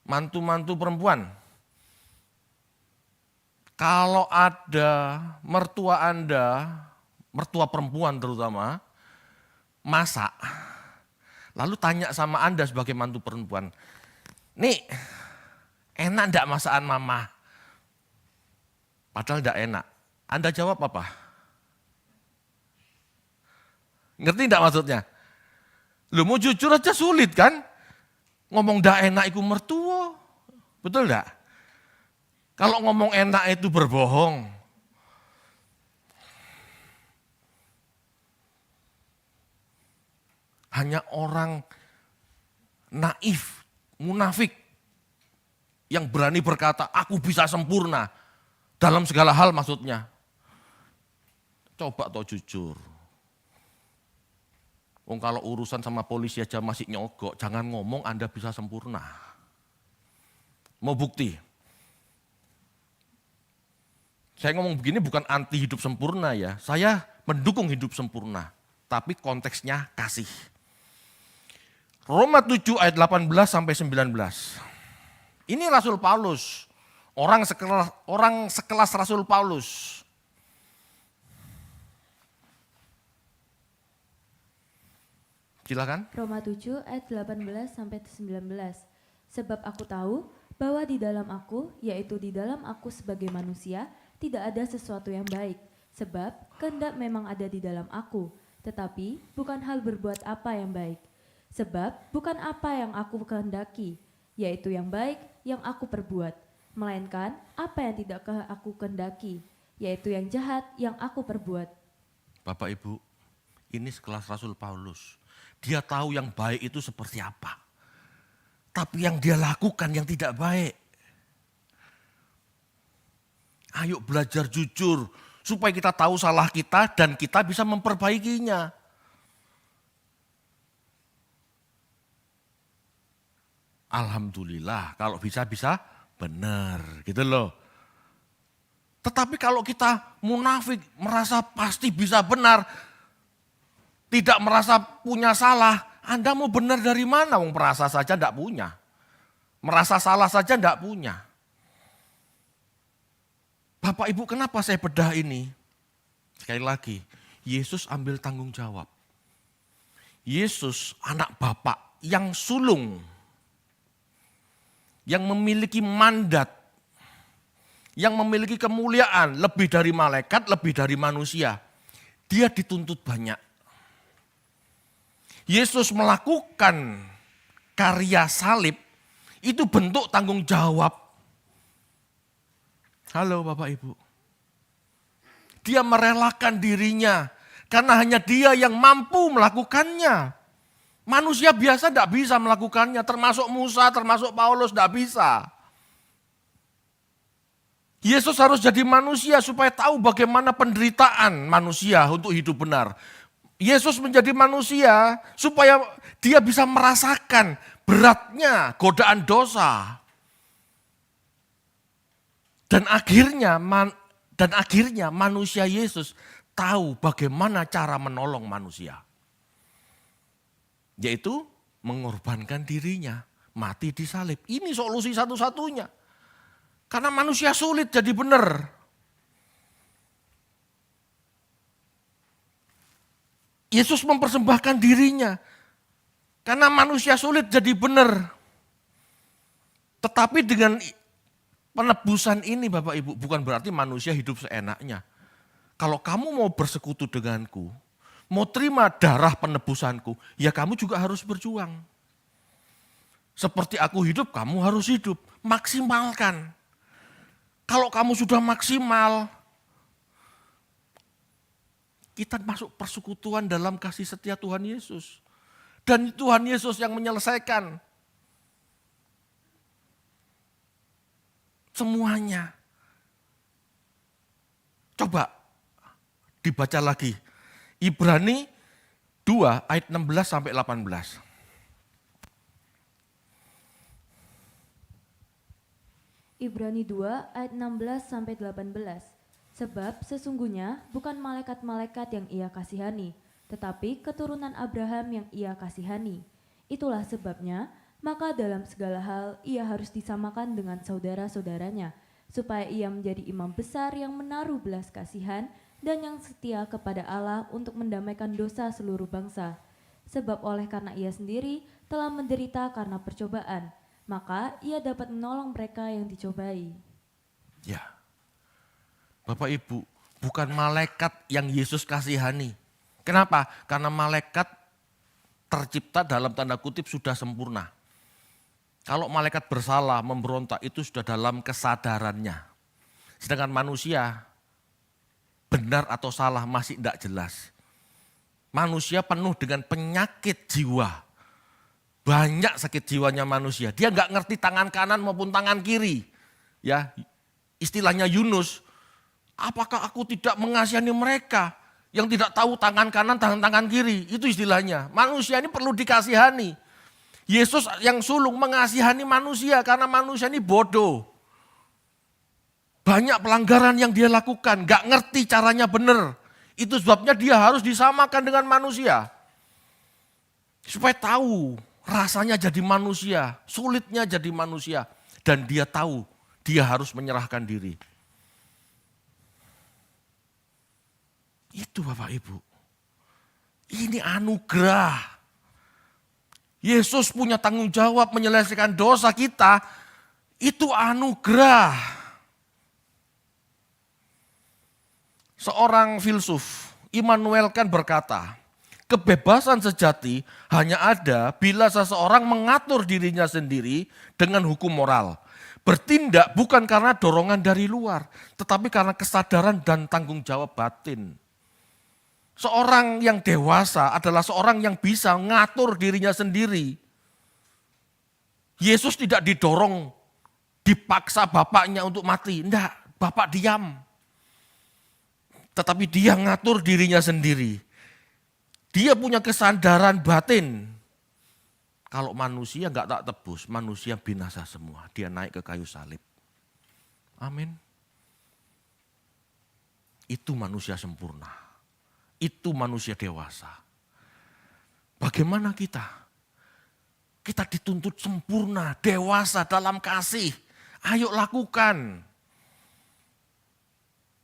mantu-mantu perempuan. Kalau ada mertua Anda, mertua perempuan terutama, masak. Lalu tanya sama Anda sebagai mantu perempuan, nih enak enggak masakan mama? Padahal enggak enak. Anda jawab apa? Ngerti enggak maksudnya? Lu mau jujur aja sulit kan? Ngomong enggak enak itu mertua. Betul enggak? Kalau ngomong enak itu berbohong. Hanya orang naif, munafik yang berani berkata, aku bisa sempurna dalam segala hal maksudnya. Coba toh jujur. Kalau urusan sama polisi aja masih nyogok, jangan ngomong Anda bisa sempurna. Mau bukti? Saya ngomong begini bukan anti hidup sempurna ya, saya mendukung hidup sempurna. Tapi konteksnya kasih. Roma 7 ayat 18 sampai 19. Ini Rasul Paulus, orang sekelas Rasul Paulus. Silakan. Roma 7 ayat 18 sampai 19. Sebab aku tahu bahwa di dalam aku, yaitu di dalam aku sebagai manusia, tidak ada sesuatu yang baik. Sebab kehendak memang ada di dalam aku, tetapi bukan hal berbuat apa yang baik. Sebab bukan apa yang aku kehendaki, yaitu yang baik yang aku perbuat, melainkan apa yang tidak aku kehendaki, yaitu yang jahat yang aku perbuat. Bapak Ibu, ini sekelas Rasul Paulus. Dia tahu yang baik itu seperti apa. Tapi yang dia lakukan yang tidak baik. Ayo belajar jujur supaya kita tahu salah kita dan kita bisa memperbaikinya. Alhamdulillah kalau bisa benar gitu loh. Tetapi kalau kita munafik merasa pasti bisa benar, tidak merasa punya salah, Anda mau benar dari mana? Wong merasa saja tidak punya. Merasa salah saja tidak punya. Bapak Ibu kenapa saya bedah ini? Sekali lagi, Yesus ambil tanggung jawab. Yesus anak Bapak yang sulung. Yang memiliki mandat. Yang memiliki kemuliaan lebih dari malaikat, lebih dari manusia. Dia dituntut banyak. Yesus melakukan karya salib, itu bentuk tanggung jawab. Halo Bapak Ibu. Dia merelakan dirinya karena hanya dia yang mampu melakukannya. Manusia biasa tidak bisa melakukannya, termasuk Musa, termasuk Paulus tidak bisa. Yesus harus jadi manusia supaya tahu bagaimana penderitaan manusia untuk hidup benar. Yesus menjadi manusia supaya dia bisa merasakan beratnya godaan dosa. Dan akhirnya manusia Yesus tahu bagaimana cara menolong manusia. Yaitu mengorbankan dirinya, mati di salib. Ini solusi satu-satunya. Karena manusia sulit jadi benar. Yesus mempersembahkan dirinya. Karena manusia sulit jadi benar. Tetapi dengan penebusan ini Bapak Ibu, bukan berarti manusia hidup seenaknya. Kalau kamu mau bersekutu denganku, mau terima darah penebusanku, ya kamu juga harus berjuang. Seperti aku hidup, kamu harus hidup. Maksimalkan. Kalau kamu sudah maksimal, kita masuk persekutuan dalam kasih setia Tuhan Yesus. Dan Tuhan Yesus yang menyelesaikan semuanya. Coba dibaca lagi. Ibrani 2 ayat 16 sampai 18. Ibrani 2 ayat 16 sampai 18. Sebab sesungguhnya bukan malaikat-malaikat yang ia kasihani, tetapi keturunan Abraham yang ia kasihani. Itulah sebabnya, maka dalam segala hal ia harus disamakan dengan saudara-saudaranya, supaya ia menjadi imam besar yang menaruh belas kasihan dan yang setia kepada Allah untuk mendamaikan dosa seluruh bangsa. Sebab oleh karena ia sendiri telah menderita karena percobaan, maka ia dapat menolong mereka yang dicobai. Ya, Bapak Ibu, bukan malaikat yang Yesus kasihani. Kenapa? Karena malaikat tercipta dalam tanda kutip sudah sempurna. Kalau malaikat bersalah, memberontak itu sudah dalam kesadarannya. Sedangkan manusia benar atau salah masih tidak jelas. Manusia penuh dengan penyakit jiwa. Banyak sakit jiwanya manusia. Dia nggak ngerti tangan kanan maupun tangan kiri. Ya, istilahnya Yunus. Apakah aku tidak mengasihani mereka yang tidak tahu tangan kanan, tangan kiri? Itu istilahnya. Manusia ini perlu dikasihani. Yesus yang sulung mengasihani manusia karena manusia ini bodoh. Banyak pelanggaran yang dia lakukan, nggak ngerti caranya benar. Itu sebabnya dia harus disamakan dengan manusia. Supaya tahu rasanya jadi manusia, sulitnya jadi manusia. Dan dia tahu dia harus menyerahkan diri. Itu Bapak Ibu. Ini anugerah. Yesus punya tanggung jawab menyelesaikan dosa kita. Itu anugerah. Seorang filsuf, Immanuel Kant berkata, kebebasan sejati hanya ada bila seseorang mengatur dirinya sendiri dengan hukum moral. Bertindak bukan karena dorongan dari luar, tetapi karena kesadaran dan tanggung jawab batin. Seorang yang dewasa adalah seorang yang bisa mengatur dirinya sendiri. Yesus tidak didorong, dipaksa bapaknya untuk mati. Enggak, bapak diam. Tetapi dia ngatur dirinya sendiri. Dia punya kesadaran batin. Kalau manusia enggak tak tebus, manusia binasa semua. Dia naik ke kayu salib. Amin. Itu manusia sempurna. Itu manusia dewasa. Bagaimana kita? Kita dituntut sempurna, dewasa dalam kasih. Ayo lakukan.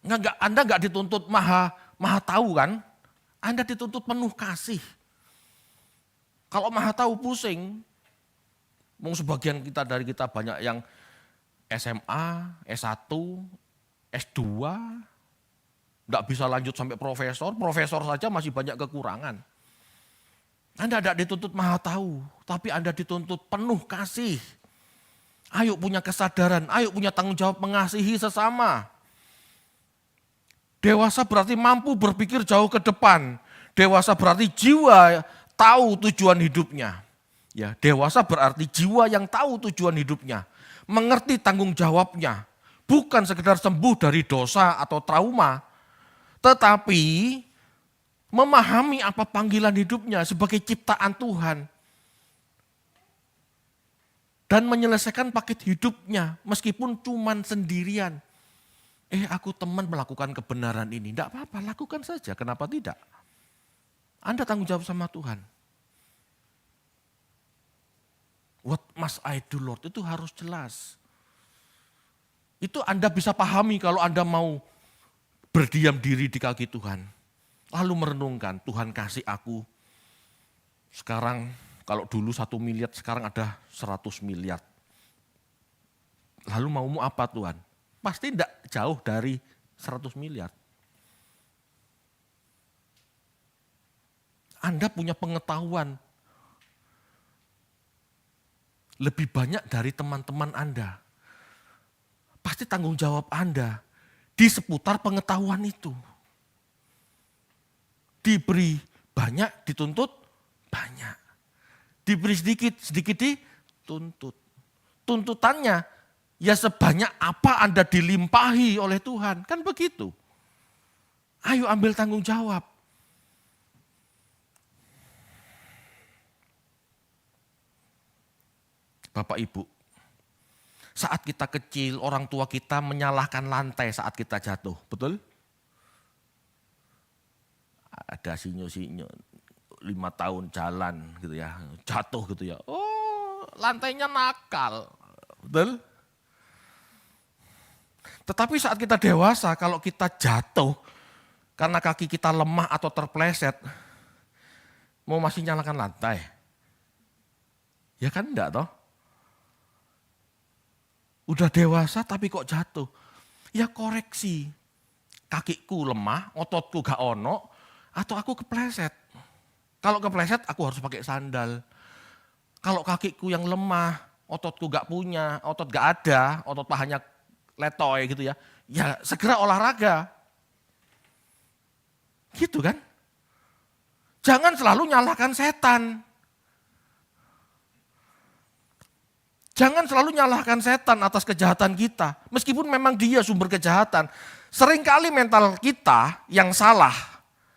Anda enggak dituntut maha tahu kan? Anda dituntut penuh kasih. Kalau maha tahu pusing, mau sebagian dari kita banyak yang SMA, S1, S2, enggak bisa lanjut sampai profesor saja masih banyak kekurangan. Anda tidak dituntut maha tahu, tapi Anda dituntut penuh kasih. Ayo punya kesadaran, ayo punya tanggung jawab mengasihi sesama. Dewasa berarti mampu berpikir jauh ke depan. Dewasa berarti jiwa tahu tujuan hidupnya. Ya, dewasa berarti jiwa yang tahu tujuan hidupnya. Mengerti tanggung jawabnya. Bukan sekedar sembuh dari dosa atau trauma. Tetapi memahami apa panggilan hidupnya sebagai ciptaan Tuhan. Dan menyelesaikan paket hidupnya meskipun cuman sendirian. Aku teman melakukan kebenaran ini. Tidak apa-apa, lakukan saja. Kenapa tidak? Anda tanggung jawab sama Tuhan. What must I do, Lord? Itu harus jelas. Itu Anda bisa pahami kalau Anda mau berdiam diri di kaki Tuhan. Lalu merenungkan, Tuhan kasih aku. Sekarang kalau dulu 1 miliar, sekarang ada 100 miliar. Lalu maumu apa Tuhan? Pasti tidak jauh dari 100 miliar. Anda punya pengetahuan lebih banyak dari teman-teman Anda. Pasti tanggung jawab Anda di seputar pengetahuan itu. Diberi banyak, dituntut banyak. Diberi sedikit, sedikit dituntut. Tuntutannya ya sebanyak apa Anda dilimpahi oleh Tuhan. Kan begitu. Ayo ambil tanggung jawab. Bapak Ibu, saat kita kecil, orang tua kita menyalahkan lantai saat kita jatuh, betul? Ada sinyo-sinyo 5 tahun jalan gitu ya, jatuh gitu ya. Oh, lantainya nakal, betul? Tetapi saat kita dewasa, kalau kita jatuh karena kaki kita lemah atau terpleset, mau masih nyalakan lantai? Ya kan enggak toh? Udah dewasa tapi kok jatuh. Ya koreksi. Kakiku lemah, ototku gak ono, atau aku kepleset. Kalau kepleset aku harus pakai sandal. Kalau kakiku yang lemah, ototku gak punya, otot gak ada, otot pahanya letoy gitu ya. Ya segera olahraga. Gitu kan. Jangan selalu nyalahkan setan. Jangan selalu nyalahkan setan atas kejahatan kita. Meskipun memang dia sumber kejahatan. Seringkali mental kita yang salah.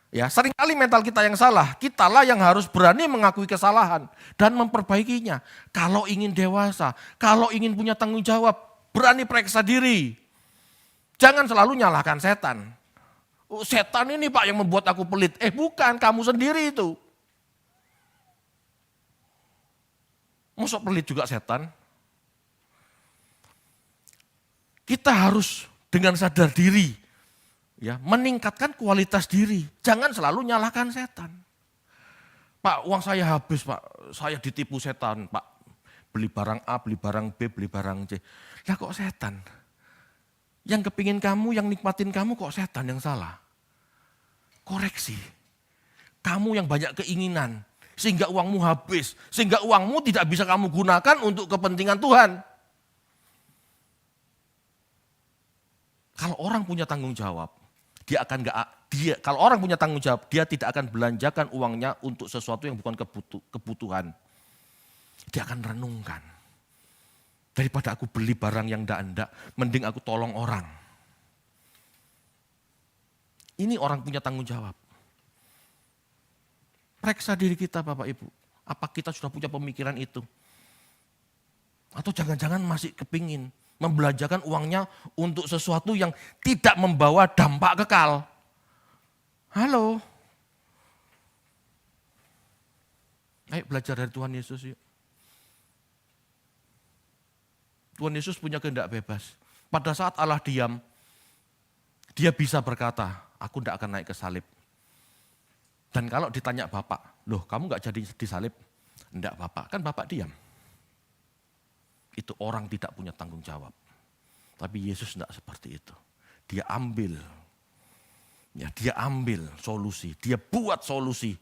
Ya, seringkali mental kita yang salah. Kitalah yang harus berani mengakui kesalahan dan memperbaikinya. Kalau ingin dewasa, kalau ingin punya tanggung jawab, berani periksa diri. Jangan selalu nyalahkan setan. Oh, setan ini Pak yang membuat aku pelit. Bukan, kamu sendiri itu. Masuk pelit juga setan. Kita harus dengan sadar diri, ya, meningkatkan kualitas diri. Jangan selalu nyalahkan setan. Pak, uang saya habis Pak, saya ditipu setan Pak. Beli barang A, beli barang B, beli barang C. Ya kok setan? Yang kepingin kamu, yang nikmatin kamu kok setan yang salah? Koreksi. Kamu yang banyak keinginan, sehingga uangmu habis. Sehingga uangmu tidak bisa kamu gunakan untuk kepentingan Tuhan. Kalau orang punya tanggung jawab, kalau orang punya tanggung jawab, dia tidak akan belanjakan uangnya untuk sesuatu yang bukan kebutuhan. Dia akan renungkan. Daripada aku beli barang yang ndak-ndak, mending aku tolong orang. Ini orang punya tanggung jawab. Periksa diri kita Bapak Ibu, apa kita sudah punya pemikiran itu? Atau jangan-jangan masih kepingin membelanjakan uangnya untuk sesuatu yang tidak membawa dampak kekal. Halo. Ayo belajar dari Tuhan Yesus yuk. Tuhan Yesus punya kehendak bebas. Pada saat Allah diam, dia bisa berkata, aku tidak akan naik ke salib. Dan kalau ditanya Bapak, loh kamu gak jadi disalib? Enggak Bapak, kan Bapak diam. Itu orang tidak punya tanggung jawab. Tapi Yesus tidak seperti itu. Dia ambil solusi, dia buat solusi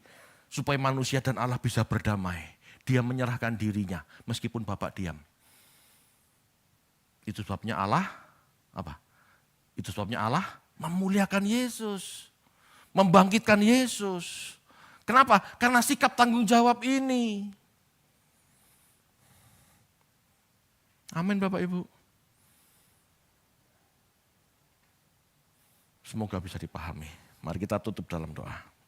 supaya manusia dan Allah bisa berdamai. Dia menyerahkan dirinya meskipun Bapa diam. Itu sebabnya Allah apa? Itu sebabnya Allah memuliakan Yesus, membangkitkan Yesus. Kenapa? Karena sikap tanggung jawab ini. Amin Bapak Ibu. Semoga bisa dipahami. Mari kita tutup dalam doa.